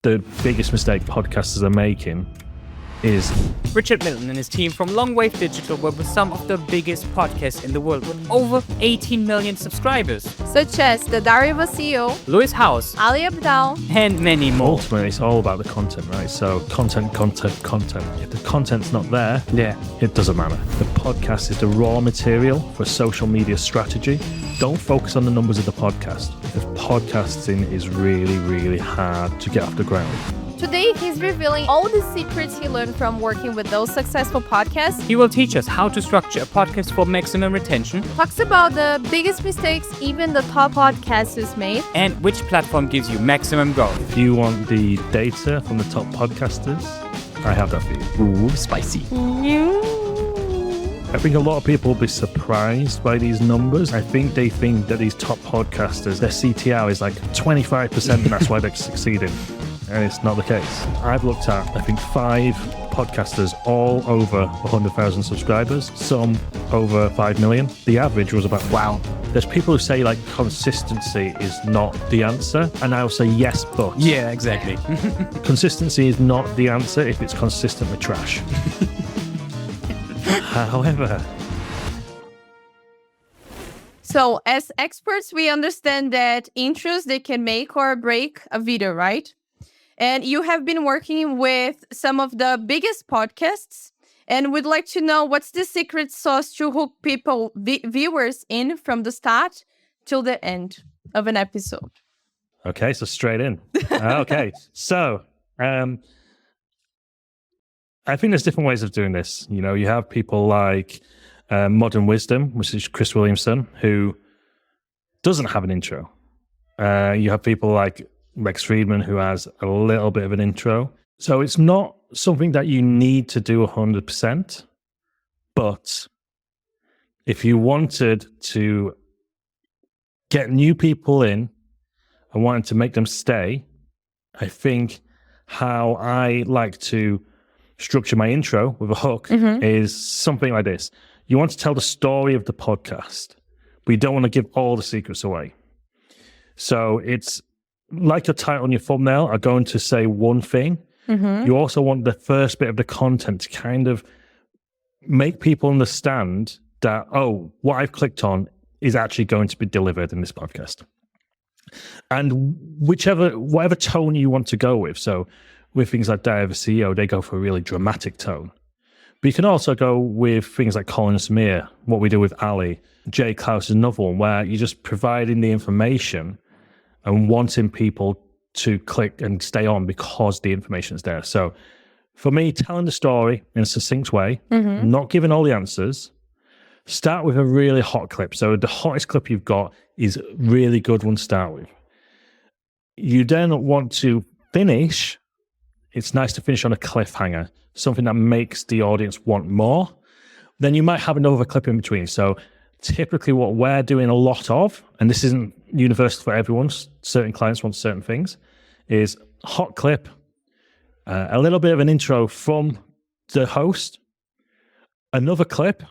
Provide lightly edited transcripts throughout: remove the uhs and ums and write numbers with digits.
the biggest mistake podcasters are making is Richard Middleton and his team from Longwave Digital work with some of the biggest podcasts in the world with over 18 million subscribers, such as the Daria CEO, Lewis House, Ali Abdaal, and many more. ultimately it's all about the content, right? So content. If the content's not there, it doesn't matter. The podcast is the raw material for a social media strategy. Don't focus on the numbers of the podcast, because podcasting is really, really hard to get off the ground. Today, he's revealing all the secrets he learned from working with those successful podcasts. He will teach us how to structure a podcast for maximum retention, Talks about the biggest mistakes even the top podcasters made. and which platform gives you maximum growth. If you want the data from the top podcasters, I have that for you. Ooh, spicy. I think a lot of people will be surprised by these numbers. I think they think that these top podcasters, their CTR is like 25% and that's why they're succeeding. And it's not the case. I've looked at, I think, 5 podcasters all over 100,000 subscribers, some over 5 million. The average was about, wow. There's people who say like consistency is not the answer. And I'll say yes, but. Yeah, exactly. Consistency is not the answer if it's consistently trash. However, So, as experts, we understand that intros, they can make or break a video, right? And you have been working with some of the biggest podcasts, and we'd like to know what's the secret sauce to hook people, viewers in from the start till the end of an episode. okay, so straight in. Okay, so I think there's different ways of doing this. You know, you have people like Modern Wisdom, which is Chris Williamson, who doesn't have an intro. You have people like Rex Friedman, who has a little bit of an intro. So it's not something that you need to do 100%. But if you wanted to get new people in and wanted to make them stay, I think how I like to structure my intro with a hook is something like this. You want to tell the story of the podcast, but you don't want to give all the secrets away. So it's like your title and your thumbnail are going to say one thing. You also want the first bit of the content to kind of make people understand that, oh, what I've clicked on is actually going to be delivered in this podcast. And whatever tone you want to go with. So with things like Dive CEO, they go for a really dramatic tone. But you can also go with things like Colin Samir, what we do with Ali. Jay Klaus is another one where you're just providing the information and wanting people to click and stay on because the information is there. So for me, telling the story in a succinct way, not giving all the answers, start with a really hot clip. So the hottest clip you've got is a really good one to start with. You then want to finish. It's nice to finish on a cliffhanger, something that makes the audience want more. Then you might have another clip in between. So typically what we're doing a lot of, and this isn't universal for everyone, certain clients want certain things, is hot clip, a little bit of an intro from the host, another clip,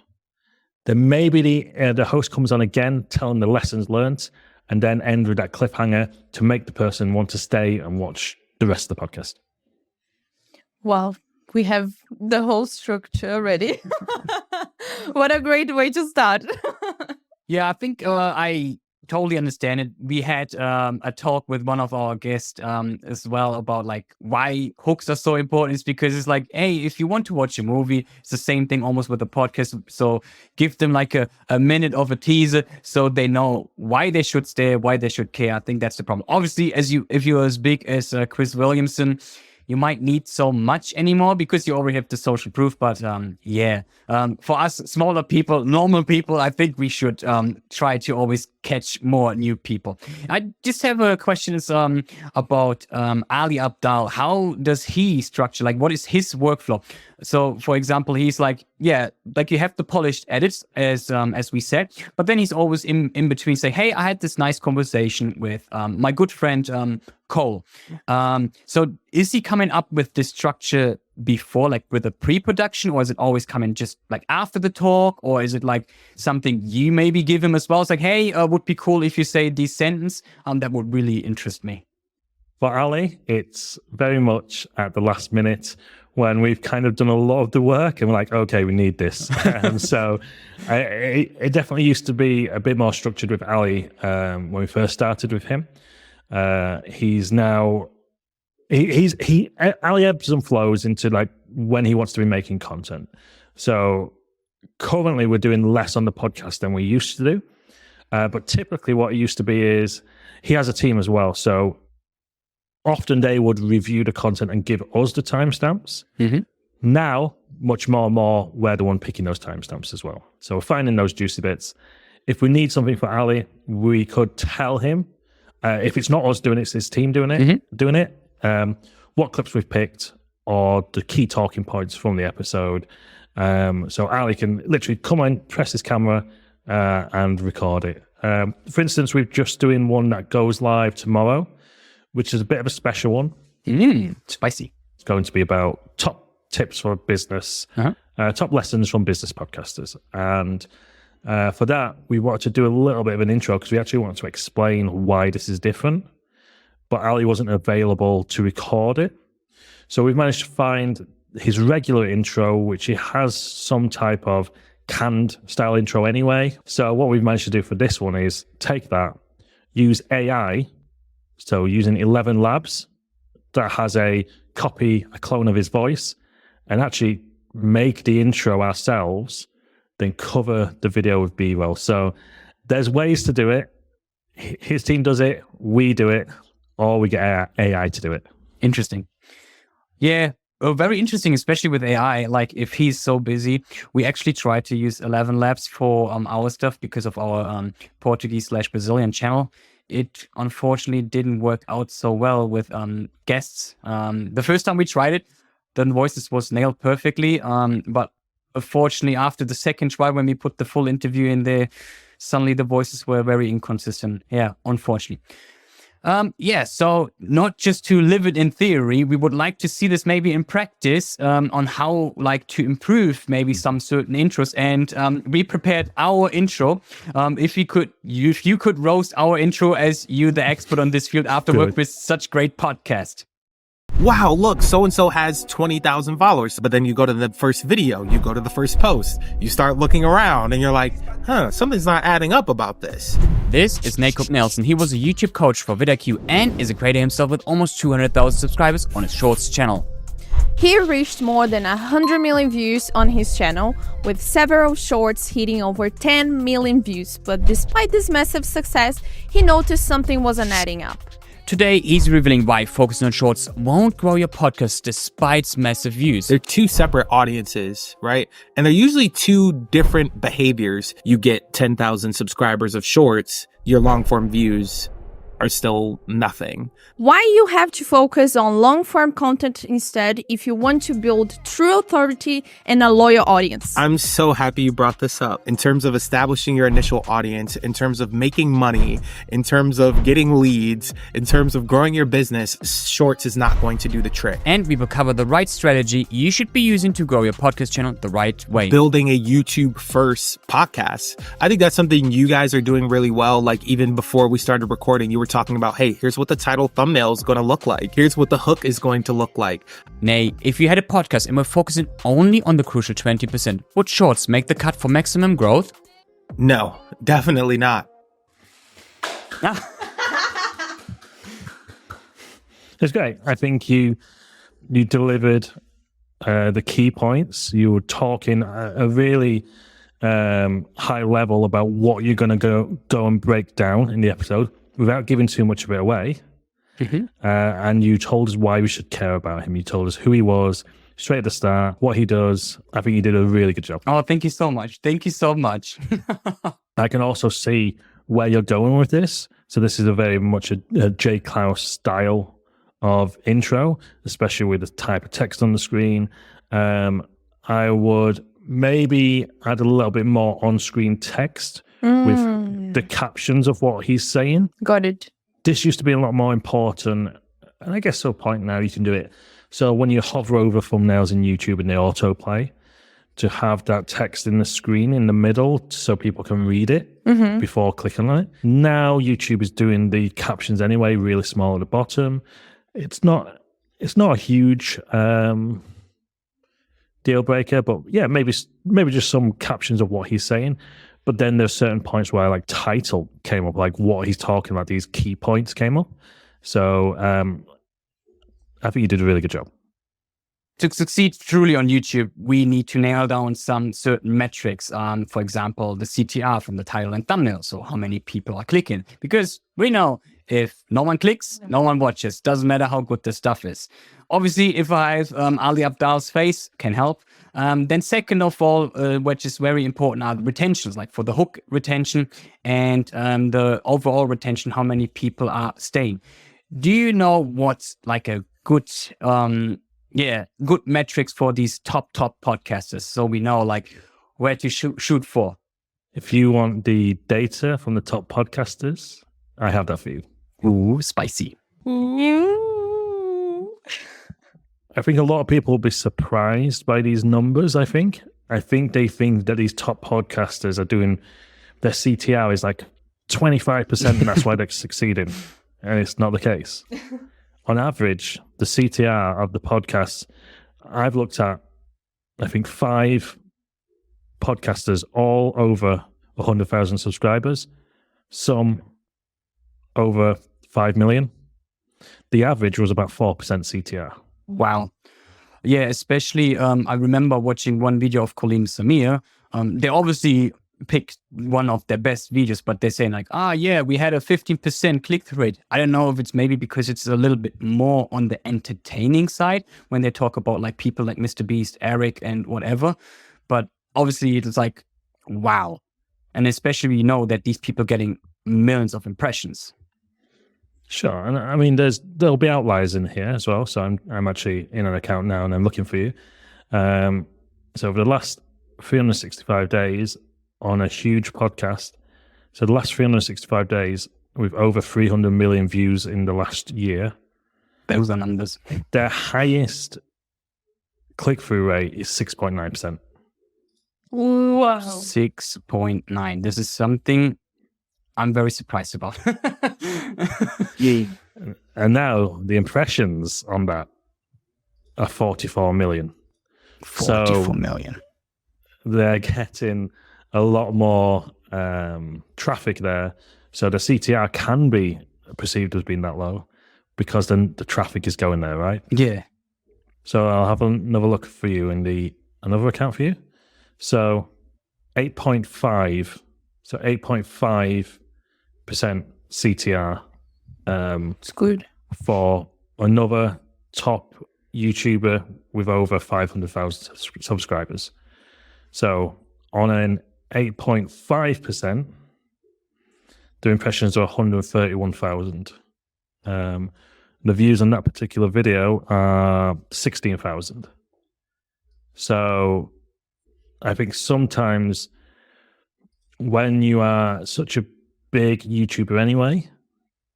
then maybe the host comes on again telling the lessons learned, and then end with that cliffhanger to make the person want to stay and watch the rest of the podcast. Well, we have the whole structure already. What a great way to start. Yeah, I think I totally understand it. We had a talk with one of our guests as well about like why hooks are so important. It's because it's like, hey, if you want to watch a movie, it's the same thing almost with a podcast. So give them like a minute of a teaser so they know why they should stay, why they should care. I think that's the problem. Obviously, if you're as big as Chris Williamson, you might need so much anymore because you already have the social proof. But for us smaller people, normal people, I think we should try to always catch more new people. I just have a question about Ali Abdaal. How does he structure? Like, what is his workflow? So, for example, he's like, like you have the polished edits as we said, but then he's always in between saying, hey, I had this nice conversation with my good friend Cole. So is he coming up with this structure before, like with a pre-production, or is it always coming just like after the talk, or is it like something you maybe give him as well? It's like, hey, would be cool if you say this sentence. That would really interest me. For Ali, it's very much at the last minute when we've kind of done a lot of the work and we're like, okay, we need this. So it definitely used to be a bit more structured with Ali when we first started with him. He's now, Ali ebbs and flows into like when he wants to be making content. So currently we're doing less on the podcast than we used to do. But typically what it used to be is he has a team as well. So often they would review the content and give us the timestamps. Mm-hmm. Now, much more, we're the one picking those timestamps as well. So we're finding those juicy bits. If we need something for Ali, we could tell him. If it's not us doing it, it's his team doing it. What clips we've picked or the key talking points from the episode. So Ali can literally come on, press his camera, and record it. For instance, we're just doing one that goes live tomorrow, which is a bit of a special one. Spicy. It's going to be about top tips for business, top lessons from business podcasters. And for that, we wanted to do a little bit of an intro because we actually wanted to explain why this is different. But Ali wasn't available to record it. So we've managed to find his regular intro, which he has some type of canned style intro anyway. So what we've managed to do for this one is take that, use AI. So using 11 Labs that has a clone of his voice, and actually make the intro ourselves, then cover the video with B-roll. So there's ways to do it. His team does it, we do it, or we get AI to do it. Interesting. Yeah, very interesting, especially with AI. Like if he's so busy, we actually try to use 11 Labs for our stuff because of our Portuguese/Brazilian channel. It unfortunately didn't work out so well with guests. The first time we tried it, the voices was nailed perfectly. But unfortunately, after the second try, when we put the full interview in there, suddenly the voices were very inconsistent. Yeah, unfortunately. So not just to live it in theory, we would like to see this maybe in practice on how like to improve maybe some certain intros. And we prepared our intro. If you could roast our intro as you, the expert on this field, after work with such great podcast. Wow, look, so-and-so has 20,000 followers. But then you go to the first video, you go to the first post, you start looking around and you're like, something's not adding up about this. This is Jacob Nelson. He was a YouTube coach for VidIQ and is a creator himself with almost 200,000 subscribers on his Shorts channel. He reached more than 100 million views on his channel, with several shorts hitting over 10 million views. But despite this massive success, he noticed something wasn't adding up. Today, he's revealing why focusing on shorts won't grow your podcast despite massive views. They're two separate audiences, right? And they're usually two different behaviors. You get 10,000 subscribers of shorts, your long form views are still nothing. Why you have to focus on long-form content instead if you want to build true authority and a loyal audience. I'm so happy you brought this up. In terms of establishing your initial audience, in terms of making money, in terms of getting leads, in terms of growing your business, shorts is not going to do the trick. And we will cover the right strategy you should be using to grow your podcast channel the right way. Building a YouTube first podcast. I think that's something you guys are doing really well. Like even before we started recording, you were talking about, hey, here's what the title thumbnail is going to look like. Here's what the hook is going to look like. Nay, if you had a podcast and were focusing only on the crucial 20%, would shorts make the cut for maximum growth? No, definitely not. It's great. I think you delivered the key points. You were talking a really high level about what you're going to go and break down in the episode without giving too much of it away. Mm-hmm. And you told us why we should care about him. You told us who he was straight at the start, what he does. I think you did a really good job. Oh, thank you so much. Thank you so much. I can also see where you're going with this. So this is a very much a J. Klaus style of intro, especially with the type of text on the screen. I would maybe add a little bit more on-screen text with the captions of what he's saying. Got it. This used to be a lot more important, and I guess to a point now you can do it. So when you hover over thumbnails in YouTube and they autoplay, to have that text in the screen in the middle so people can read it before clicking on it. Now YouTube is doing the captions anyway, really small at the bottom. it's not a huge deal breaker, but yeah, maybe just some captions of what he's saying. But then there's certain points where like title came up, like what he's talking about, these key points came up. So I think you did a really good job. To succeed truly on YouTube, we need to nail down some certain metrics. For example, the CTR from the title and thumbnail. So how many people are clicking? Because we know if no one clicks, no one watches. Doesn't matter how good the stuff is. Obviously, if I have Ali Abdaal's face, can help. Then second of all, which is very important, are the retentions, like for the hook retention and the overall retention, how many people are staying. Do you know what's like a good... good metrics for these top podcasters, so we know like where to shoot for? If you want the data from the top podcasters, I have that for you. Ooh, spicy. I think a lot of people will be surprised by these numbers. I think they think that these top podcasters are doing, their CTR is like 25% and that's why they're succeeding, and it's not the case. On average, the CTR of the podcasts, I've looked at, I think 5 podcasters all over 100,000 subscribers, some over 5 million. The average was about 4% CTR. Wow. Yeah, especially I remember watching one video of Colleen Samir. They obviously picked one of their best videos, but they're saying like, we had a 15% click-through rate. I don't know if it's maybe because it's a little bit more on the entertaining side when they talk about like people like Mr. Beast, Eric, and whatever. But obviously it's like, wow. And especially we know that these people are getting millions of impressions. Sure, and I mean, there'll be outliers in here as well. So I'm actually in an account now, and I'm looking for you. So over the last 365 days on a huge podcast, so the last 365 days with over 300 million views in the last year. Those are numbers. Their highest click-through rate is 6.9%. Wow. 6.9. This is something I'm very surprised about. Yeah. And now the impressions on that are 44 million. 44 million. They're getting a lot more traffic there. So the CTR can be perceived as being that low because then the traffic is going there, right? Yeah. So I'll have another look for you in another account for you. So 8.5. So 8.5% CTR. It's good. For another top YouTuber with over 500,000 subscribers. So on an 8.5%, the impressions are 131,000. The views on that particular video are 16,000. So I think sometimes when you are such a big YouTuber anyway,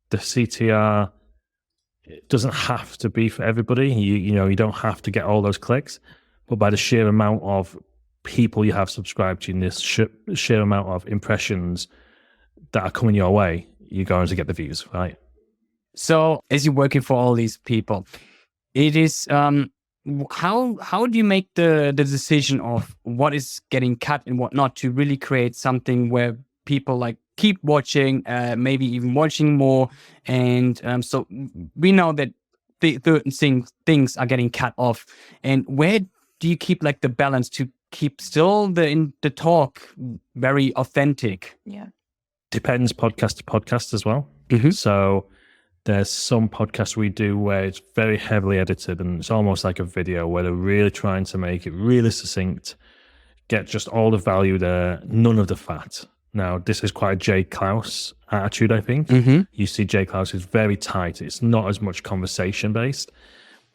the CTR doesn't have to be for everybody. You don't have to get all those clicks, but by the sheer amount of people you have subscribed to, in this sheer amount of impressions that are coming your way, you're going to get the views, right? So as you're working for all these people, it is how do you make the decision of what is getting cut and what not to really create something where people like keep watching, maybe even watching more, and so we know that certain things are getting cut off, and where do you keep like the balance to keep still the talk very authentic? Yeah, depends podcast to podcast as well. Mm-hmm. So there's some podcasts we do where it's very heavily edited and it's almost like a video where they're really trying to make it really succinct, get just all the value there, none of the fat. Now, this is quite a Jay Klaus attitude, I think. Mm-hmm. You see Jay Klaus is very tight. It's not as much conversation-based.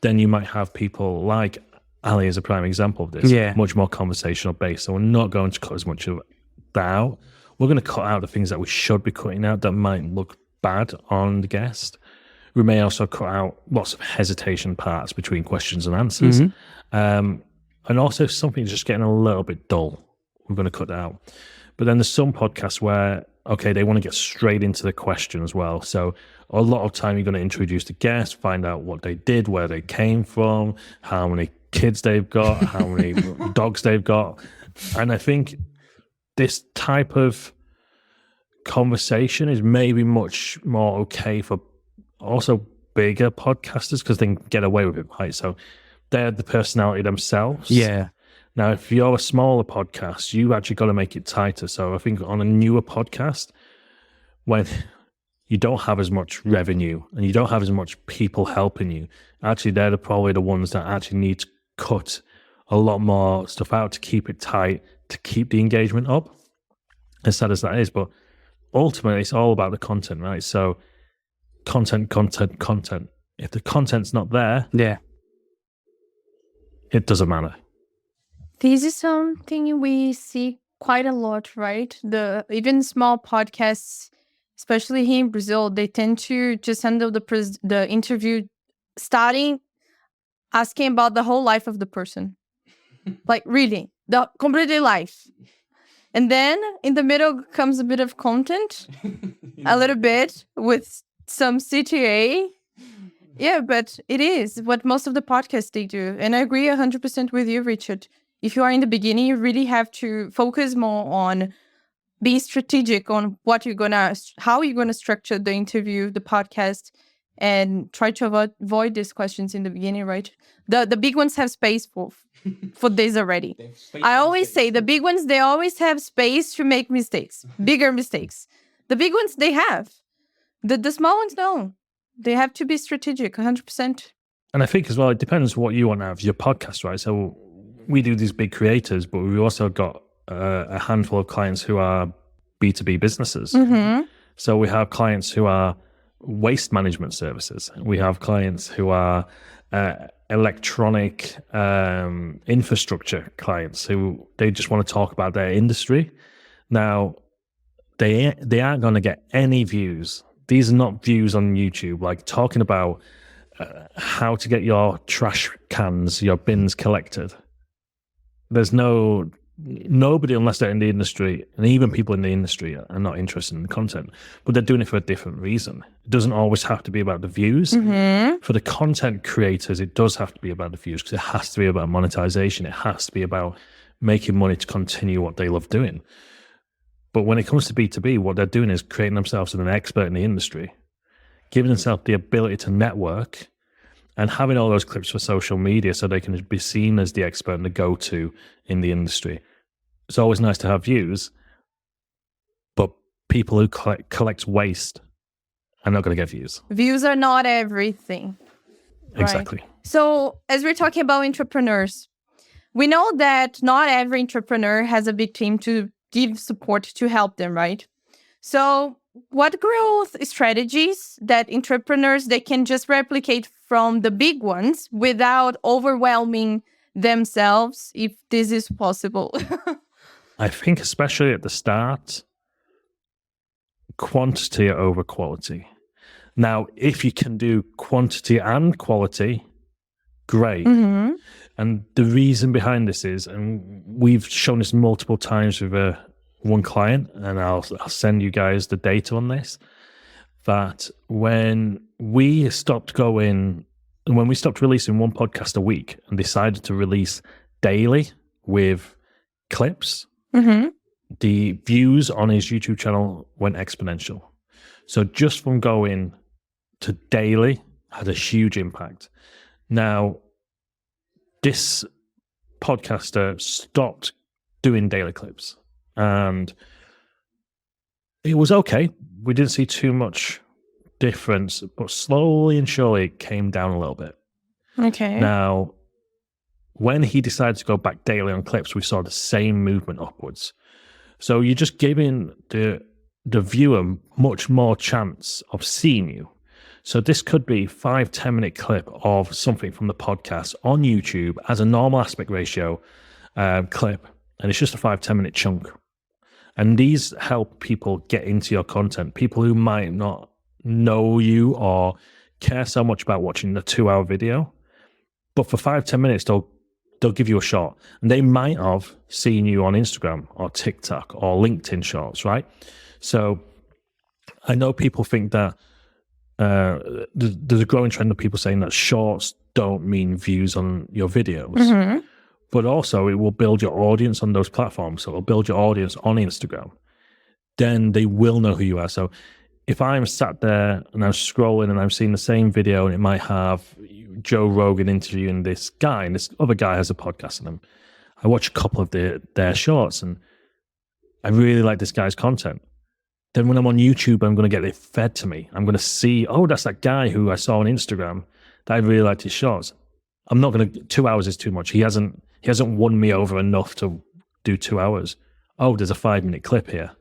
Then you might have people like Ali is a prime example of this. Yeah. Much more conversational-based. So we're not going to cut as much of that out. We're going to cut out the things that we should be cutting out that might look bad on the guest. We may also cut out lots of hesitation parts between questions and answers. Mm-hmm. And also something just getting a little bit dull. We're going to cut that out. But then there's some podcasts where okay, they want to get straight into the question as well. So a lot of time you're going to introduce the guest, find out what they did, where they came from, how many kids they've got, how many dogs they've got. And I think this type of conversation is maybe much more okay for also bigger podcasters because they can get away with it, right? So they're the personality themselves. Yeah. Now, if you're a smaller podcast, you actually got to make it tighter. So I think on a newer podcast, when you don't have as much revenue and you don't have as much people helping you, actually they're probably the ones that actually need to cut a lot more stuff out to keep it tight, to keep the engagement up, as sad as that is. But ultimately, it's all about the content, right? So content. If the content's not there, Yeah. it doesn't matter. This is something we see quite a lot, right? Even small podcasts, especially here in Brazil, they tend to just handle the interview starting asking about the whole life of the person. Like really, the completely life. And then in the middle comes a bit of content, a little bit with some CTA. Yeah, but it is what most of the podcasts they do. And I agree 100% with you, Richard. If you are in the beginning, you really have to focus more on being strategic on how you're gonna structure the interview, the podcast, and try to avoid these questions in the beginning, right? The big ones have space for this already. I always say the big ones, they always have space to make mistakes, bigger mistakes. The big ones, they have. The small ones, no. They have to be strategic, 100%. And I think as well, it depends what you want out of your podcast, right? So we do these big creators, but we've also got a handful of clients who are B2B businesses. Mm-hmm. So we have clients who are waste management services. We have clients who are electronic infrastructure clients who they just want to talk about their industry. Now, they aren't going to get any views. These are not views on YouTube, like talking about how to get your trash cans, your bins collected. There's nobody, unless they're in the industry, and even people in the industry are not interested in the content, but they're doing it for a different reason. It doesn't always have to be about the views. Mm-hmm. For the content creators, it does have to be about the views because it has to be about monetization. It has to be about making money to continue what they love doing. But when it comes to B2B, what they're doing is creating themselves as an expert in the industry, giving themselves the ability to network, and having all those clips for social media so they can be seen as the expert and the go-to in the industry. It's always nice to have views, but people who collect waste are not going to get views. Views are not everything. Exactly. Right? So as we're talking about entrepreneurs, we know that not every entrepreneur has a big team to give support to help them, right? So what growth strategies that entrepreneurs, they can just replicate from the big ones without overwhelming themselves, if this is possible? I think especially at the start, quantity over quality. Now, if you can do quantity and quality, great. Mm-hmm. And the reason behind this is, and we've shown this multiple times with one client, and I'll send you guys the data on this, that when we stopped releasing one podcast a week and decided to release daily with clips, Mm-hmm. the views on his YouTube channel went exponential. So just from going to daily had a huge impact. Now, this podcaster stopped doing daily clips and it was okay. We didn't see too much difference, but slowly and surely it came down a little bit. Okay. Now, when he decided to go back daily on clips, we saw the same movement upwards. So you're just giving the viewer much more chance of seeing you. So this could be 5-10 minute clip of something from the podcast on YouTube as a normal aspect ratio clip. And it's just a 5-10 minute chunk. And these help people get into your content. People who might not know you or care so much about watching the 2-hour video. But for 5-10 minutes, they'll they'll give you a short, and they might have seen you on Instagram or TikTok or LinkedIn shorts, right? So I know people think that there's a growing trend of people saying that shorts don't mean views on your videos, but also it will build your audience on those platforms. So it'll build your audience on Instagram. Then they will know who you are. So if I'm sat there and I'm scrolling and I'm seeing the same video and it might have Joe Rogan interviewing this guy and this other guy has a podcast on them, I watch a couple of their shorts and I really like this guy's content. Then when I'm on YouTube, I'm going to get it fed to me. I'm going to see, oh, that's that guy who I saw on Instagram that I really liked his shorts. I'm not going to, 2 hours is too much. He hasn't won me over enough to do 2 hours. Oh, there's a 5-minute clip here.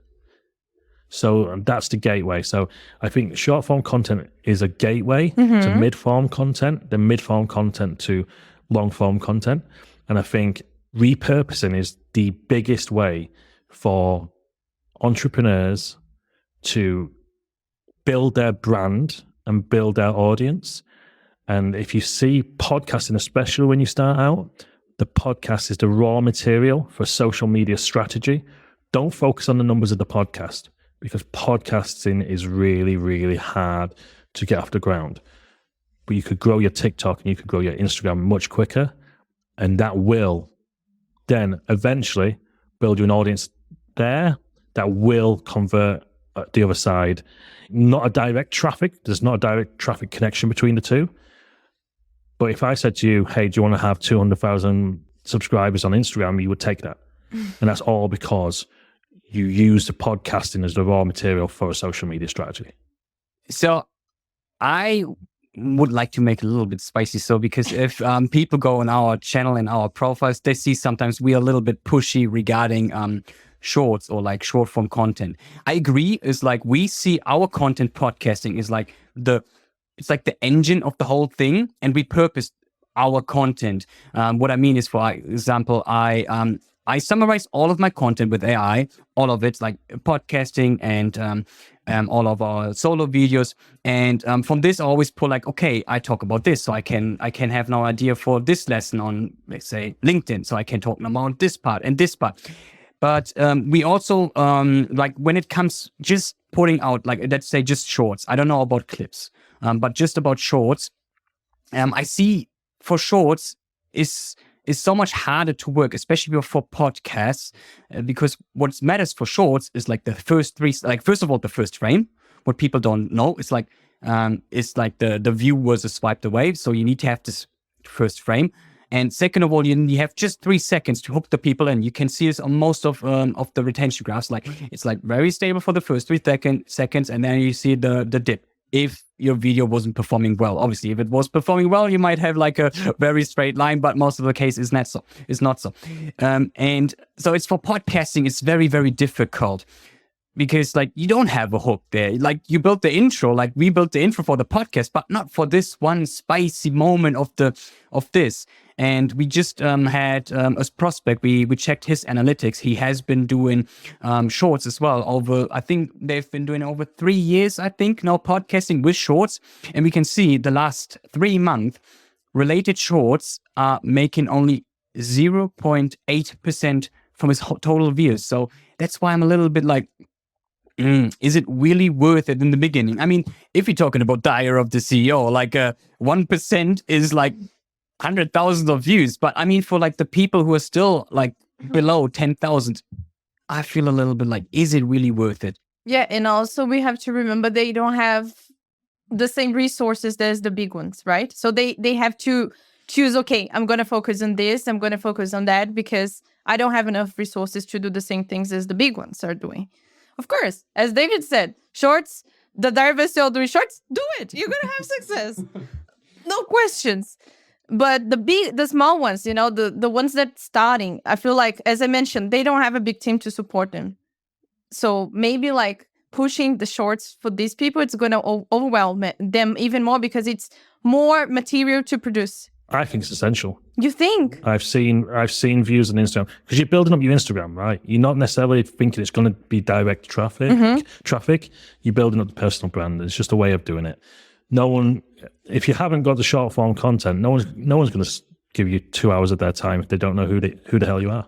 So that's the gateway. So I think short form content is a gateway to mid form content, then mid form content to long form content. And I think repurposing is the biggest way for entrepreneurs to build their brand and build their audience. And if you see podcasting, especially when you start out, the podcast is the raw material for social media strategy. Don't focus on the numbers of the podcast, because podcasting is really, really hard to get off the ground. But you could grow your TikTok and you could grow your Instagram much quicker. And that will then eventually build you an audience there that will convert at the other side. Not a direct traffic. There's not a direct traffic connection between the two. But if I said to you, hey, do you want to have 200,000 subscribers on Instagram? You would take that. And that's all because you use the podcasting as the raw material for a social media strategy. So I would like to make it a little bit spicy. So because if people go on our channel and our profiles, they see sometimes we are a little bit pushy regarding shorts or like short form content. I agree. It's like we see our content podcasting is like it's like the engine of the whole thing, and we purpose our content. What I mean is, for example, I summarize all of my content with AI, all of it, like podcasting and all of our solo videos. And from this, I always pull like, okay, I talk about this, so I can have no idea for this lesson on, let's say, LinkedIn, so I can talk about this part and this part. But we also like when it comes just putting out, like, let's say, just shorts. I don't know about clips, but just about shorts. I see for shorts is so much harder to work, especially for podcasts, because what matters for shorts is like the first three, like first of all, the first frame. What people don't know, it's like the view was swiped away. So you need to have this first frame. And second of all, you have just 3 seconds to hook the people in. You can see this on most of the retention graphs. Like it's like very stable for the first 3 seconds, and then you see the dip. If your video wasn't performing well, obviously, if it was performing well, you might have like a very straight line, but most of the case is not so. And so it's for podcasting, it's very, very difficult because like you don't have a hook there. Like you built the intro, like we built the intro for the podcast, but not for this one spicy moment of this. And we just had a prospect. We checked his analytics. He has been doing shorts as well. I think they've been doing over 3 years, I think, now podcasting with shorts. And we can see the last 3 months, related shorts are making only 0.8% from his total views. So that's why I'm a little bit like, is it really worth it in the beginning? I mean, if you're talking about Dyer of the CEO, like 1% is like 100,000 of views. But I mean, for like the people who are still like below 10,000, I feel a little bit like, is it really worth it? Yeah, and also we have to remember they don't have the same resources as the big ones, right? So they have to choose, okay, I'm going to focus on this, I'm going to focus on that, because I don't have enough resources to do the same things as the big ones are doing. Of course, as David said, shorts, the diversity doing shorts, do it. You're going to have success. No questions. But the small ones, you know, the ones that starting, I feel like, as I mentioned, they don't have a big team to support them. So maybe like pushing the shorts for these people, it's going to overwhelm them even more because it's more material to produce. I think it's essential. You think? I've seen views on Instagram because you're building up your Instagram, right? You're not necessarily thinking it's going to be direct traffic. You're building up the personal brand. It's just a way of doing it. No one, if you haven't got the short form content, no one's going to give you 2 hours of their time if they don't know who the hell you are.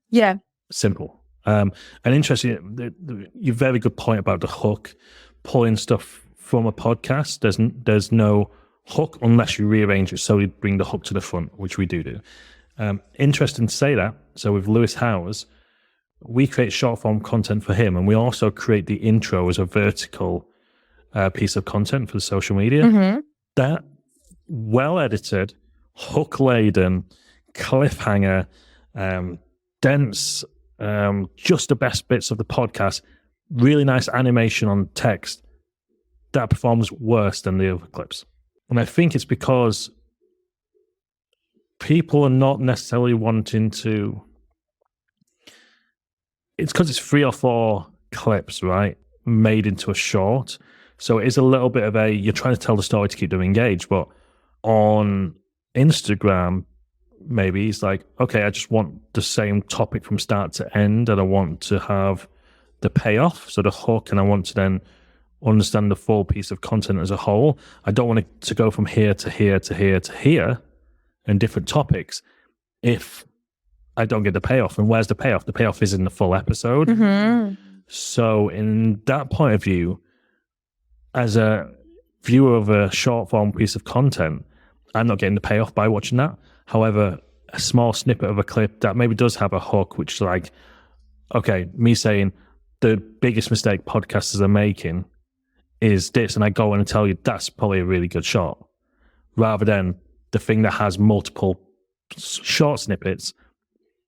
Yeah. Simple. And interesting, your very good point about the hook, pulling stuff from a podcast. There's no hook unless you rearrange it so you bring the hook to the front, which we do. Interesting to say that. So with Lewis Howes, we create short form content for him, and we also create the intro as a vertical piece of content for the social media. Mm-hmm. That well edited, hook laden, cliffhanger, dense, just the best bits of the podcast, really nice animation on text, that performs worse than the other clips. And I think it's because people are not necessarily wanting to. It's because it's 3 or 4 clips, right, made into a short. So it is a little bit of you're trying to tell the story to keep them engaged. But on Instagram, maybe it's like, okay, I just want the same topic from start to end, and I want to have the payoff, so the hook, and I want to then understand the full piece of content as a whole. I don't want it to go from here to here to here to here and different topics if I don't get the payoff. And where's the payoff? The payoff is in the full episode. Mm-hmm. So in that point of view, as a viewer of a short form piece of content, I'm not getting the payoff by watching that. However, a small snippet of a clip that maybe does have a hook, which is like, okay, me saying the biggest mistake podcasters are making is this, and I go in and tell you that's probably a really good shot, rather than the thing that has multiple short snippets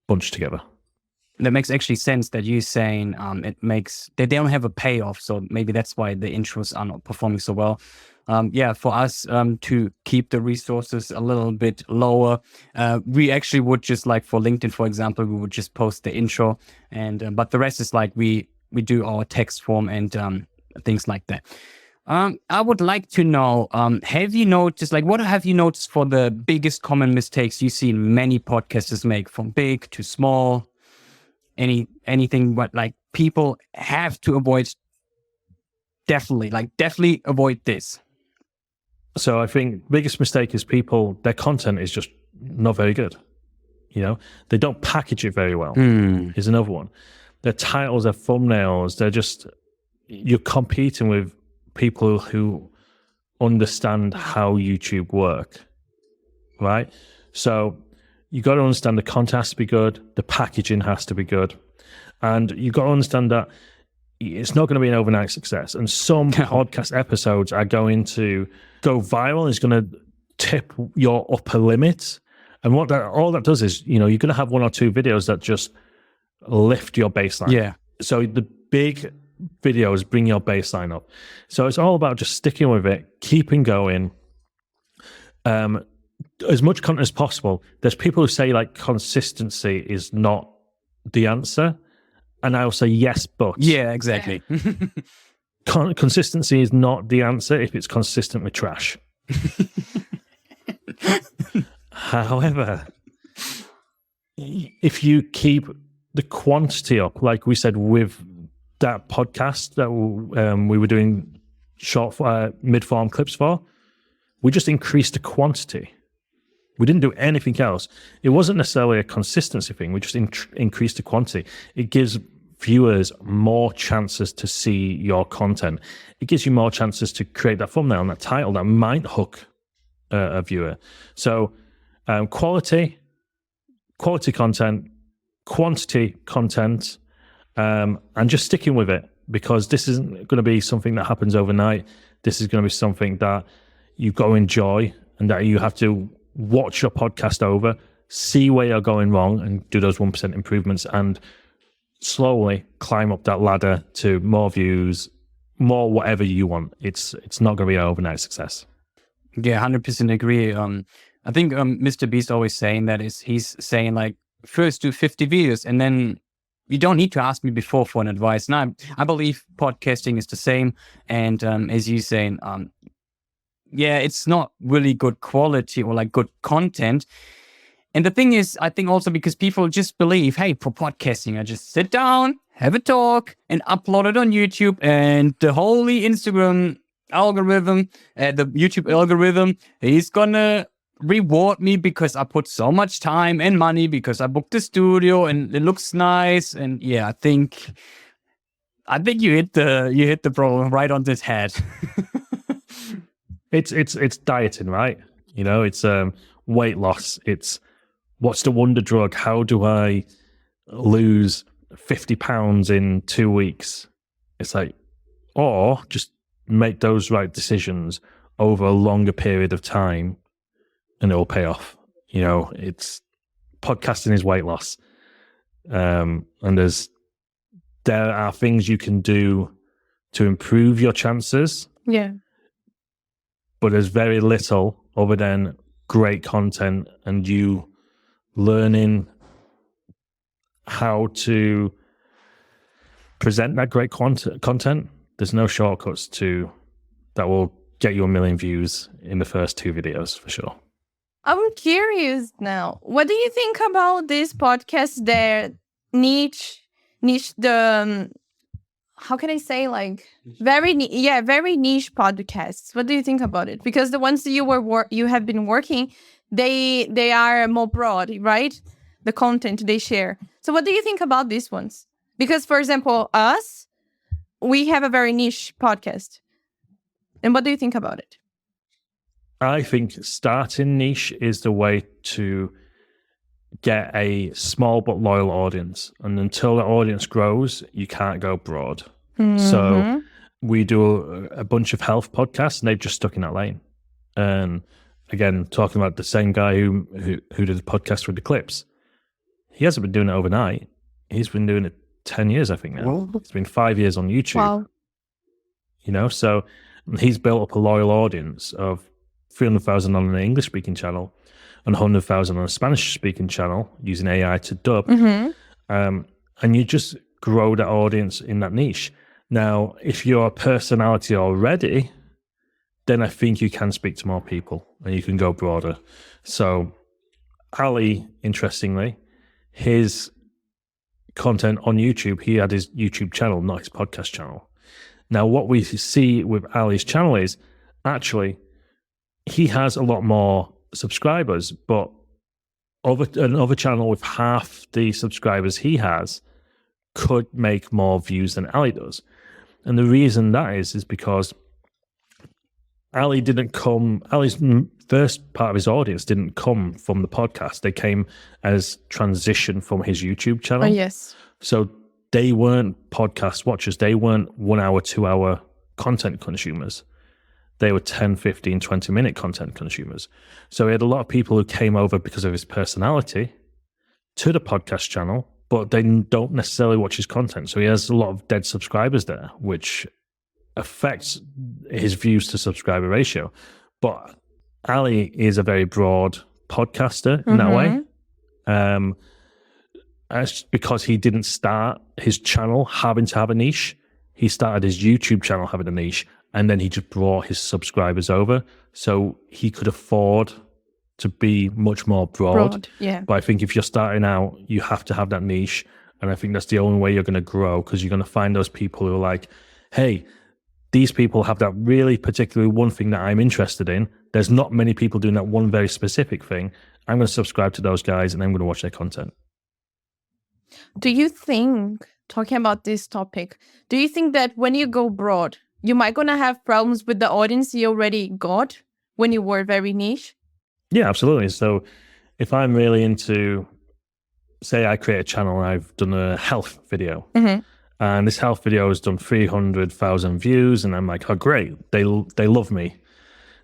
bunched together. That makes actually sense that you're saying they don't have a payoff, so maybe that's why the intros are not performing so well. For us to keep the resources a little bit lower, we actually would just, like for LinkedIn, for example, we would just post the intro, and but the rest is like we do our text form and things like that. I would like to know, have you noticed, what have you noticed for the biggest common mistakes you see many podcasters make, from big to small? Anything what people have to avoid? Definitely avoid this. So I think biggest mistake is their content is just not very good. They don't package it very well. Is another one. Their titles, their thumbnails, you're competing with people who understand how YouTube work, right? So you got to understand the content has to be good, the packaging has to be good, and you got to understand that it's not going to be an overnight success. And some podcast episodes are going to go viral. It's going to tip your upper limit. And all that does is, you're going to have 1 or 2 videos that just lift your baseline. Yeah. So the big videos bring your baseline up. So it's all about just sticking with it, keeping going. As much content as possible. There's people who say consistency is not the answer. And I'll say yes, but. Yeah, exactly. Consistency is not the answer if it's consistent with trash. However, if you keep the quantity up, like we said with that podcast that we were doing short mid-form clips for, we just increased the quantity. We didn't do anything else. It wasn't necessarily a consistency thing. We just increased the quantity. It gives viewers more chances to see your content. It gives you more chances to create that thumbnail and that title that might hook a viewer. So quality content, quantity content, and just sticking with it, because this isn't going to be something that happens overnight. This is going to be something that you've got to enjoy, and that you have to watch your podcast over, see where you're going wrong, and do those 1% improvements, and slowly climb up that ladder to more views, more whatever you want. It's not going to be an overnight success. Yeah, 100% agree. I think Mr. Beast always saying that he's saying first do 50 videos, and then you don't need to ask me before for an advice. And I believe podcasting is the same. And as you're saying, it's not really good quality or good content. And the thing is, I think also because people just believe, hey, for podcasting, I just sit down, have a talk, and upload it on YouTube, and the holy Instagram algorithm, the YouTube algorithm, he's gonna reward me because I put so much time and money because I booked the studio and it looks nice. And yeah, I think you hit the problem right on this head. It's dieting, right? You know, it's weight loss. It's what's the wonder drug? How do I lose 50 pounds in 2 weeks? It's like, or just make those right decisions over a longer period of time and it will pay off. You know, it's podcasting is weight loss. And there are things you can do to improve your chances. Yeah. But there's very little other than great content and you learning how to present that great content. There's no shortcuts to that will get you 1 million views in the first 2 videos for sure. I'm curious now. What do you think about this podcast that niche the how can I say, like, very niche podcasts? What do you think about it? Because the ones that you have been working, they are more broad, right? The content they share. So what do you think about these ones? Because, for example, we have a very niche podcast. And what do you think about it? I think starting niche is the way to get a small but loyal audience. And until the audience grows, you can't go broad. Mm-hmm. So we do a bunch of health podcasts and they've just stuck in that lane. And again, talking about the same guy who did the podcast with the clips, he hasn't been doing it overnight. He's been doing it 10 years, I think now. Whoa. It's been 5 years on YouTube. Wow. You know, so he's built up a loyal audience of 300,000 on an English-speaking channel and 100,000 on a Spanish-speaking channel using AI to dub. Mm-hmm. And you just grow that audience in that niche. Now, if you're a personality already, then I think you can speak to more people and you can go broader. So Ali, interestingly, his content on YouTube, he had his YouTube channel, not his podcast channel. Now, what we see with Ali's channel is actually he has a lot more subscribers, but another channel with half the subscribers he has could make more views than Ali does. And the reason that is because Ali's first part of his audience didn't come from the podcast. They came as transition from his YouTube channel. Oh, yes. So they weren't podcast watchers. They weren't 1 hour, 2 hour content consumers. They were 10, 15, 20-minute content consumers. So he had a lot of people who came over because of his personality to the podcast channel, but they don't necessarily watch his content. So he has a lot of dead subscribers there, which affects his views to subscriber ratio. But Ali is a very broad podcaster in that way. That's because he didn't start his channel having to have a niche. He started his YouTube channel having a niche, and then he just brought his subscribers over. So he could afford to be much more broad. Yeah. But I think if you're starting out, you have to have that niche. And I think that's the only way you're going to grow, because you're going to find those people who are like, hey, these people have that really particularly one thing that I'm interested in. There's not many people doing that one very specific thing. I'm going to subscribe to those guys and I'm going to watch their content. Do you think, talking about this topic, do you think that when you go broad, you might gonna have problems with the audience you already got when you were very niche? Yeah, absolutely. So if I'm really into, say I create a channel and I've done a health video, and this health video has done 300,000 views, and I'm like, oh great, they love me.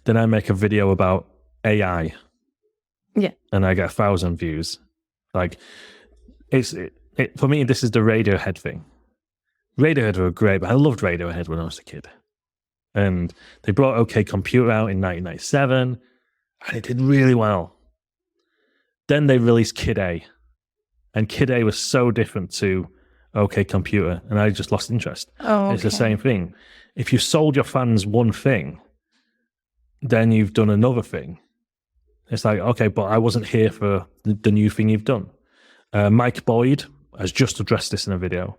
Then I make a video about AI, and I get 1,000 views. Like, for me, this is the Radiohead thing. Radiohead were great, but I loved Radiohead when I was a kid. And they brought OK Computer out in 1997, and it did really well. Then they released Kid A, and Kid A was so different to OK Computer, and I just lost interest. Oh, okay. It's the same thing. If you sold your fans one thing, then you've done another thing. It's like, okay, but I wasn't here for the new thing you've done. Mike Boyd has just addressed this in a video,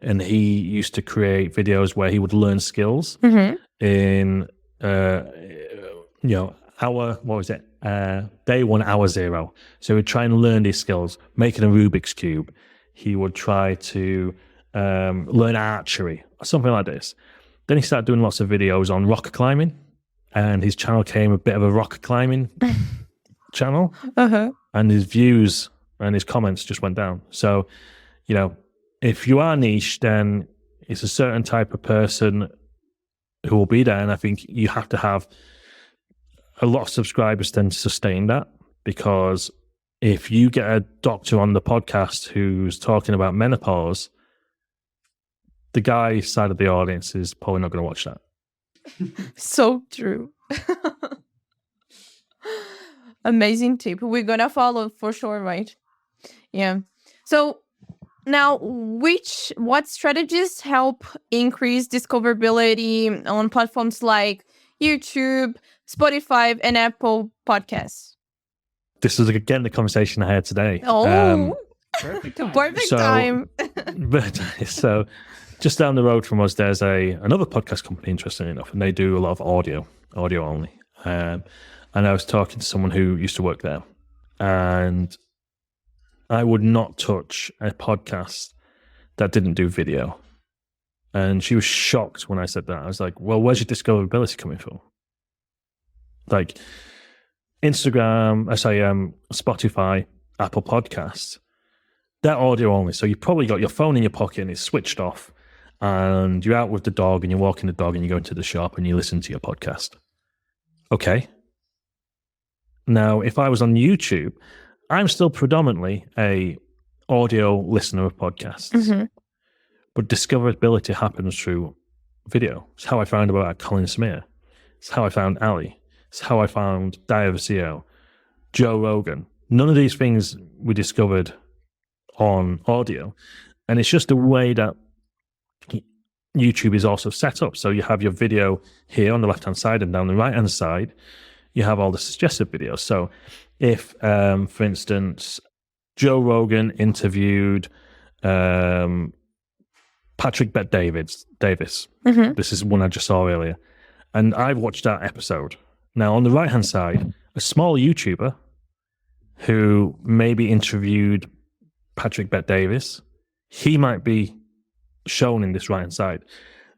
and he used to create videos where he would learn skills in, day 1, hour 0. So he would try and learn these skills, making a Rubik's Cube. He would try to learn archery or something like this. Then he started doing lots of videos on rock climbing, and his channel became a bit of a rock climbing channel. And his views and his comments just went down. So, you know, if you are niche, then it's a certain type of person who will be there. And I think you have to have a lot of subscribers then to sustain that, because if you get a doctor on the podcast who's talking about menopause, the guy side of the audience is probably not going to watch that. So true. Amazing tip. We're going to follow for sure, right? Yeah. So now, what strategies help increase discoverability on platforms like YouTube, Spotify, and Apple Podcasts? This is again the conversation I had today. Oh, Perfect time. perfect so- time. But so just down the road from us, there's another podcast company, interestingly enough, and they do a lot of audio only. And I was talking to someone who used to work there, and I would not touch a podcast that didn't do video. And she was shocked when I said that. I was like, well, where's your discoverability coming from? Like Spotify, Apple Podcasts, they're audio only. So you've probably got your phone in your pocket and it's switched off, and you're out with the dog and you're walking the dog and you go into the shop and you listen to your podcast. Okay. Now, if I was on YouTube, I'm still predominantly a audio listener of podcasts, but discoverability happens through video. It's how I found about Colin Smear. It's how I found Ali. It's how I found Dive SEO, Joe Rogan. None of these things we discovered on audio. And it's just the way that YouTube is also set up. So you have your video here on the left-hand side, and down the right-hand side, you have all the suggested videos. So if, for instance, Joe Rogan interviewed Patrick Bet Davis, this is one I just saw earlier, and I've watched that episode. Now, on the right-hand side, a small YouTuber who maybe interviewed Patrick Bet Davis, he might be shown in this right-hand side.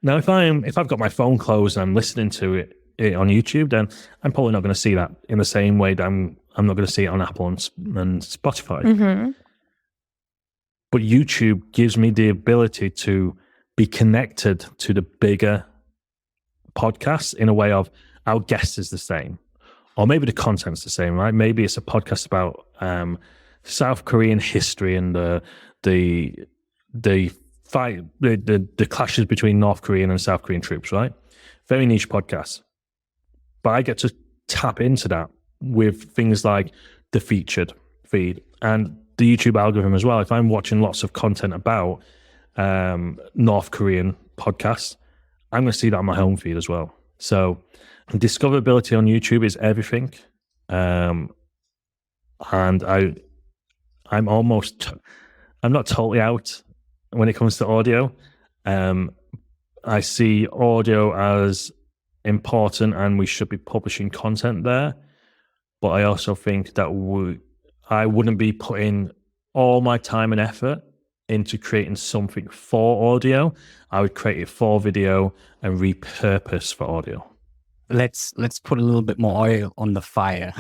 Now, if I've got my phone closed and I'm listening to it on YouTube, then I'm probably not going to see that in the same way that I'm not going to see it on Apple and Spotify. But YouTube gives me the ability to be connected to the bigger podcasts in a way of our guest is the same, or maybe the content's the same, right? Maybe it's a podcast about South Korean history and the fight, the clashes between North Korean and South Korean troops, right? Very niche podcast. But I get to tap into that with things like the featured feed and the YouTube algorithm as well. If I'm watching lots of content about North Korean podcasts, I'm going to see that on my home feed as well. So discoverability on YouTube is everything. And I'm not totally out when it comes to audio. I see audio as important and we should be publishing content there. But I also think that I wouldn't be putting all my time and effort into creating something for audio. I would create it for video and repurpose for audio. Let's put a little bit more oil on the fire.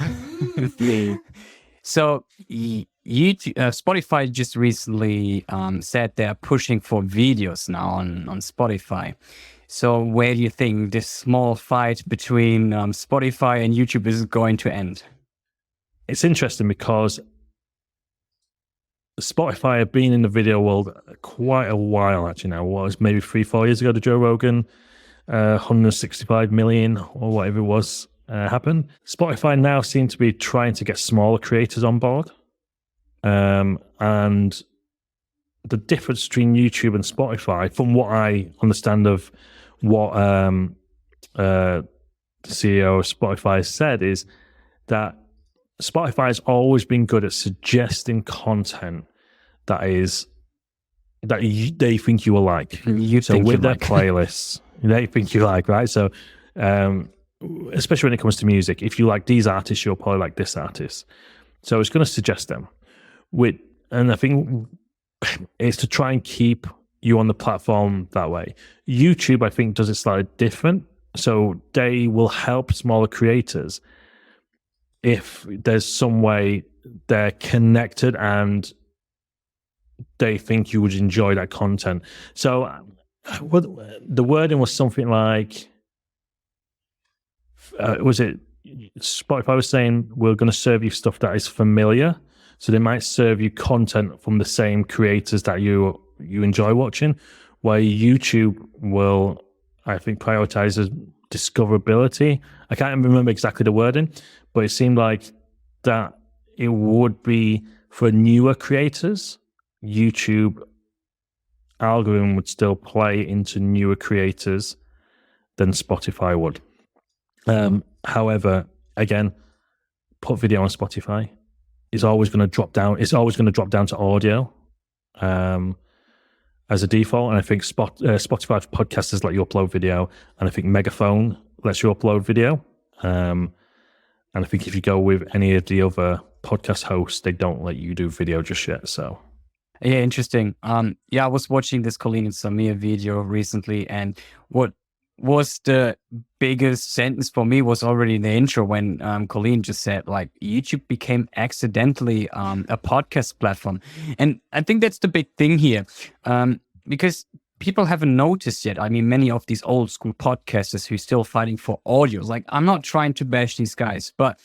So YouTube, Spotify just recently said they're pushing for videos now on Spotify. So where do you think this small fight between Spotify and YouTube is going to end? It's interesting because Spotify have been in the video world quite a while actually now. What was maybe 3-4 years ago, the Joe Rogan 165 million or whatever it was happened. Spotify now seem to be trying to get smaller creators on board. And the difference between YouTube and Spotify, from what I understand of what the CEO of Spotify has said, is that Spotify has always been good at suggesting content that they think you will like. So with their playlists, they think you like, right? So especially when it comes to music, if you like these artists, you'll probably like this artist. So it's going to suggest them. And I think it's to try and keep you on the platform that way. YouTube, I think, does it slightly different. So they will help smaller creators if there's some way they're connected and they think you would enjoy that content. So the wording was something like, was it Spotify was saying, we're going to serve you stuff that is familiar. So they might serve you content from the same creators that you enjoy watching, where YouTube will, I think, prioritize discoverability. I can't remember exactly the wording, but it seemed like that it would be for newer creators. YouTube algorithm would still play into newer creators than Spotify would. However, again, put video on Spotify. It's always going to drop down. It's always going to drop down to audio as a default. And I think Spotify for podcasters let you upload video, and I think Megaphone lets you upload video. And I think if you go with any of the other podcast hosts, they don't let you do video just yet. So, yeah, interesting. I was watching this Colleen and Samir video recently, and what was the biggest sentence for me was already in the intro when Colleen just said, like, YouTube became accidentally a podcast platform. And I think that's the big thing here, because people haven't noticed yet. I mean, many of these old school podcasters who are still fighting for audio, like, I'm not trying to bash these guys, but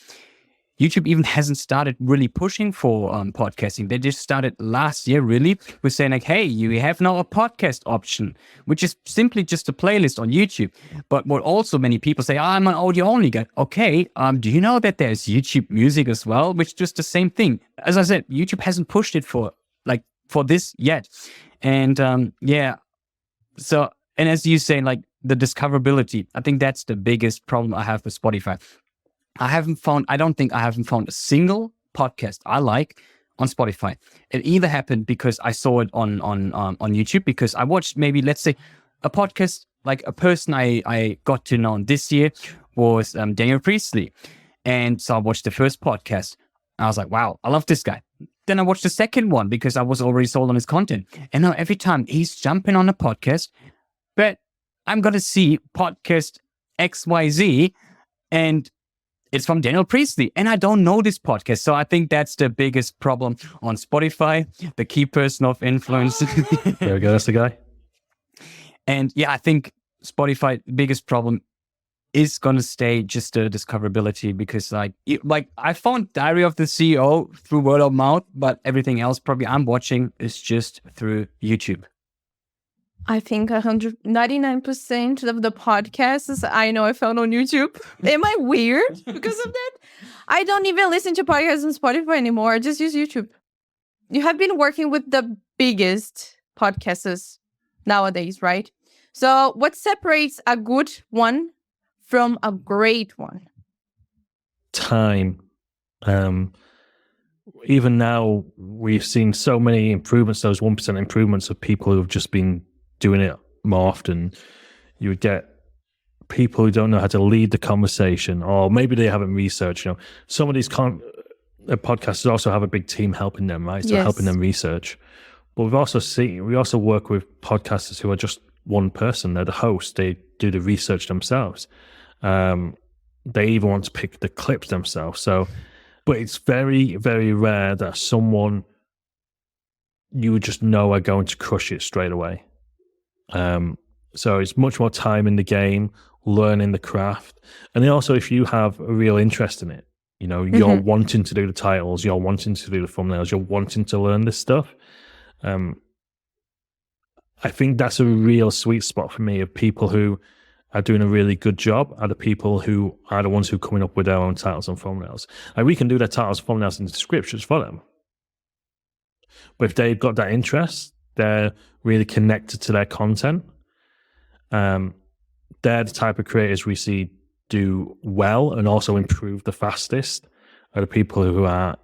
YouTube even hasn't started really pushing for podcasting. They just started last year, really, with saying like, hey, you have now a podcast option, which is simply just a playlist on YouTube. But what also many people say, I'm an audio only guy. Okay, do you know that there's YouTube Music as well, which is just the same thing? As I said, YouTube hasn't pushed it for this yet. And so, and as you say, like the discoverability, I think that's the biggest problem I have with Spotify. I don't think I haven't found a single podcast I like on Spotify. It either happened because I saw it on YouTube, because I watched maybe, let's say, a podcast, like a person I got to know this year was Daniel Priestley. And so I watched the first podcast. I was like, wow, I love this guy. Then I watched the second one because I was already sold on his content. And now every time he's jumping on a podcast, but I'm going to see podcast XYZ, and it's from Daniel Priestley, and I don't know this podcast. So I think that's the biggest problem on Spotify, the key person of influence. There we go, that's the guy. And yeah, I think Spotify, the biggest problem is going to stay just the discoverability, because like I found Diary of the CEO through word of mouth, but everything else probably I'm watching is just through YouTube. I think 99% of the podcasts I know I found on YouTube. Am I weird because of that? I don't even listen to podcasts on Spotify anymore. I just use YouTube. You have been working with the biggest podcasters nowadays, right? So what separates a good one from a great one? Time. Even now, we've seen so many improvements, those 1% improvements of people who have just been doing it more often. You would get people who don't know how to lead the conversation, or maybe they haven't researched. You know, some of these podcasters also have a big team helping them, right? So helping them research. But we also work with podcasters who are just one person. They're the host. They do the research themselves. They even want to pick the clips themselves. So, but it's very, very rare that someone you would just know are going to crush it straight away. So it's much more time in the game, learning the craft. And then also, if you have a real interest in it, you know, you're wanting to do the titles, you're wanting to do the thumbnails, you're wanting to learn this stuff. I think that's a real sweet spot for me, of people who are doing a really good job are the people who are the ones who are coming up with their own titles and thumbnails. Like, we can do their titles, thumbnails, and descriptions for them. But if they've got that interest, they're really connected to their content. They're the type of creators we see do well and also improve the fastest, are the people who are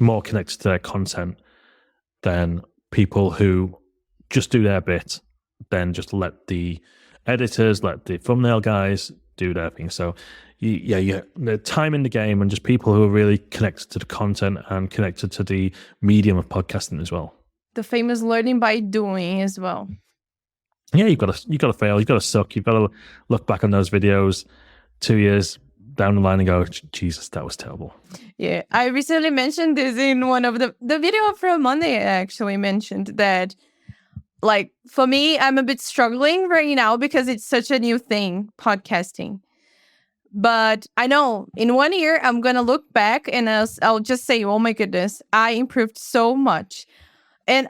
more connected to their content than people who just do their bit, then just let the editors, let the thumbnail guys do their thing. So the time in the game and just people who are really connected to the content and connected to the medium of podcasting as well. The famous learning by doing as well. Yeah, you've got to fail, you've got to suck, you've got to look back on those videos 2 years down the line and go, Jesus, that was terrible. Yeah, I recently mentioned this in one of the video from Monday. I actually mentioned that, like, for me, I'm a bit struggling right now because it's such a new thing, podcasting. But I know in 1 year, I'm going to look back and I'll just say, oh my goodness, I improved so much. And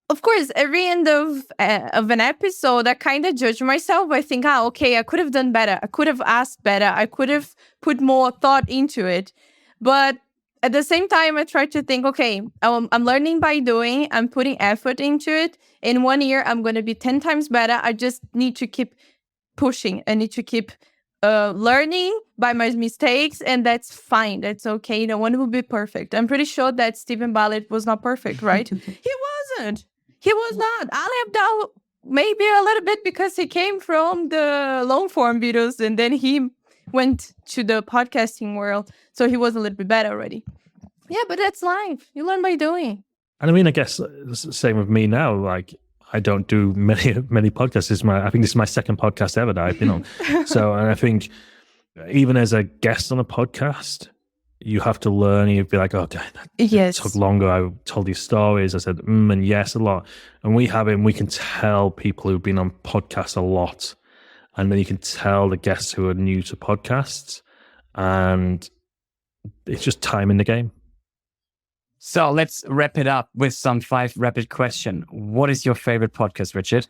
of course, every end of an episode, I kind of judge myself. I think, okay, I could have done better. I could have asked better. I could have put more thought into it. But at the same time, I try to think, okay, I'm learning by doing. I'm putting effort into it. In 1 year, I'm going to be 10 times better. I just need to keep pushing. I need to keep learning by my mistakes. And that's fine. That's okay. No one will be perfect. I'm pretty sure that Stephen Ballet was not perfect, right? He wasn't. He was not. Ali Abdaal, maybe a little bit because he came from the long form videos and then he went to the podcasting world. So he was a little bit better already. Yeah, but that's life. You learn by doing. And I mean, I guess it's the same with me now. Like, I don't do many podcasts. I think this is my second podcast ever that I've been on. So, and I think even as a guest on a podcast, you have to learn. You'd be like, oh, God, that took longer. I told these stories. I said, and yes, a lot. And we can tell people who've been on podcasts a lot. And then you can tell the guests who are new to podcasts. And it's just time in the game. So let's wrap it up with some 5 rapid questions. What is your favorite podcast, Richard?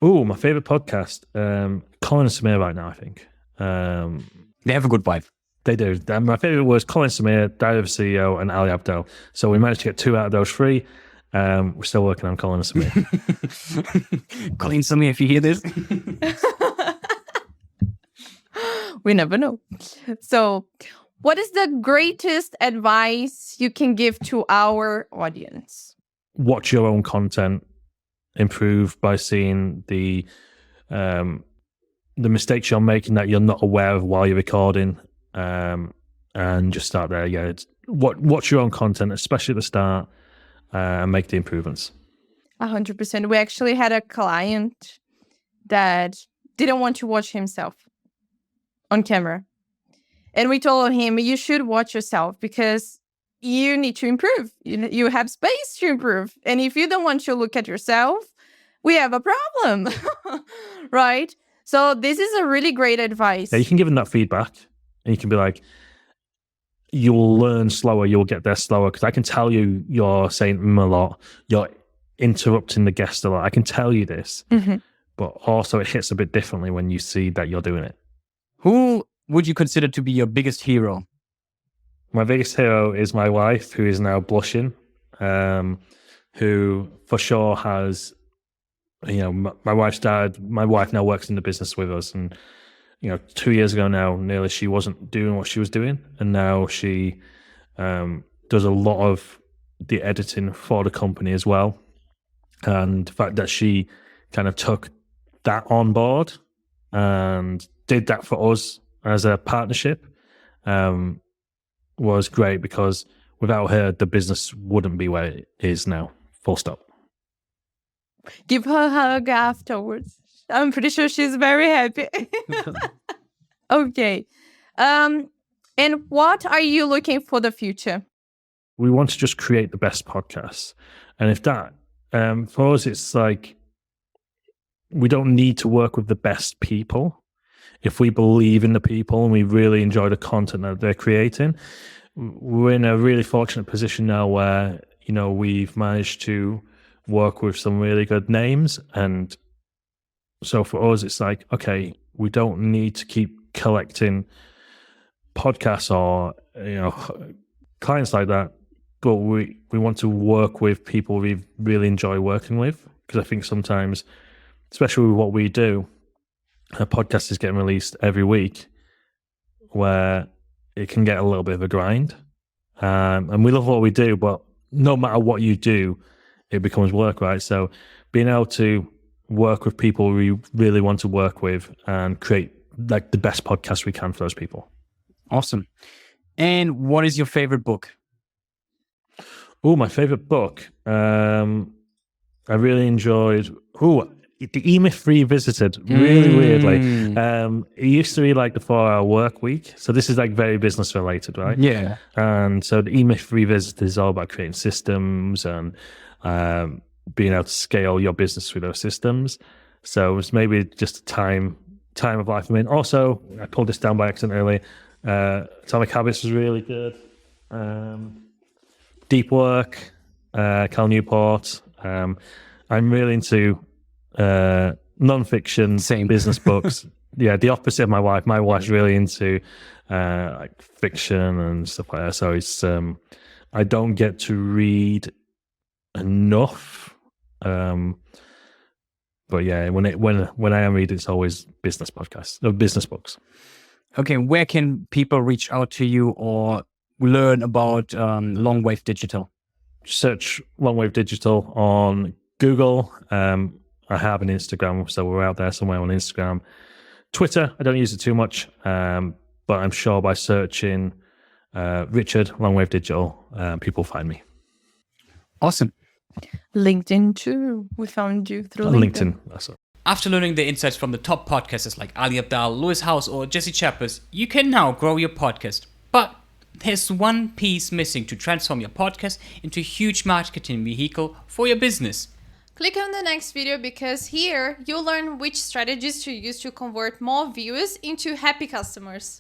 Oh, my favorite podcast, Colin and Samir right now, I think. They have a good vibe. They do. My favorite was Colin Samir, Diary of a CEO, and Ali Abdaal. So we managed to get 2 out of those 3. We're still working on Colin and Samir. Colin Samir, if you hear this. We never know. So, what is the greatest advice you can give to our audience? Watch your own content. Improve by seeing the mistakes you're making that you're not aware of while you're recording. And just start there. Yeah, watch your own content, especially at the start, and make the improvements. 100%. We actually had a client that didn't want to watch himself on camera. And we told him, you should watch yourself because you need to improve. You have space to improve. And if you don't want to look at yourself, we have a problem, right? So this is a really great advice. Yeah, you can give them that feedback. And you can be like, you'll learn slower, you'll get there slower. Because I can tell you're saying a lot, you're interrupting the guest a lot. I can tell you this. Mm-hmm. But also it hits a bit differently when you see that you're doing it. Who would you consider to be your biggest hero? My biggest hero is my wife, who is now blushing, who for sure has, my wife's dad. My wife now works in the business with us. And 2 years ago now, nearly, she wasn't doing what she was doing. And now she does a lot of the editing for the company as well. And the fact that she kind of took that on board and did that for us as a partnership was great, because without her, the business wouldn't be where it is now. Full stop. Give her a hug afterwards. I'm pretty sure she's very happy. Okay. And what are you looking for the future? We want to just create the best podcasts. And if that, for us, it's like, we don't need to work with the best people. If we believe in the people and we really enjoy the content that they're creating, we're in a really fortunate position now where, we've managed to work with some really good names. And so for us, it's like, okay, we don't need to keep collecting podcasts or, clients like that. But we want to work with people we really enjoy working with. Because I think sometimes, especially with what we do, a podcast is getting released every week, where it can get a little bit of a grind. And we love what we do, but no matter what you do, it becomes work, right? So being able to work with people we really want to work with and create like the best podcast we can for those people. Awesome. And what is your favorite book? Oh, my favorite book. I really enjoyed. The E-Myth Revisited. Really weirdly. It used to be like the 4-hour work week. So this is like very business related, right? Yeah. And so the E-Myth Revisited is all about creating systems and being able to scale your business through those systems. So it was maybe just a time of life. I mean, also I pulled this down by accident earlier. Atomic Habits was really good. Deep Work, Cal Newport. I'm really into non-fiction business books. Yeah, the opposite of my wife. My wife's really into like fiction and stuff like that. So it's I don't get to read enough. But yeah, when I am reading, it's always business podcasts, business books. Okay, where can people reach out to you or learn about Longwave Digital? Search Longwave Digital on Google. I have an Instagram, so we're out there somewhere on Instagram. Twitter, I don't use it too much, but I'm sure by searching Richard Longwave Digital, people find me. Awesome. LinkedIn too. We found you through LinkedIn. That's it. After learning the insights from the top podcasters like Ali Abdaal, Lewis House, or Jesse Chappers, you can now grow your podcast. But there's one piece missing to transform your podcast into a huge marketing vehicle for your business. Click on the next video because here you'll learn which strategies to use to convert more viewers into happy customers.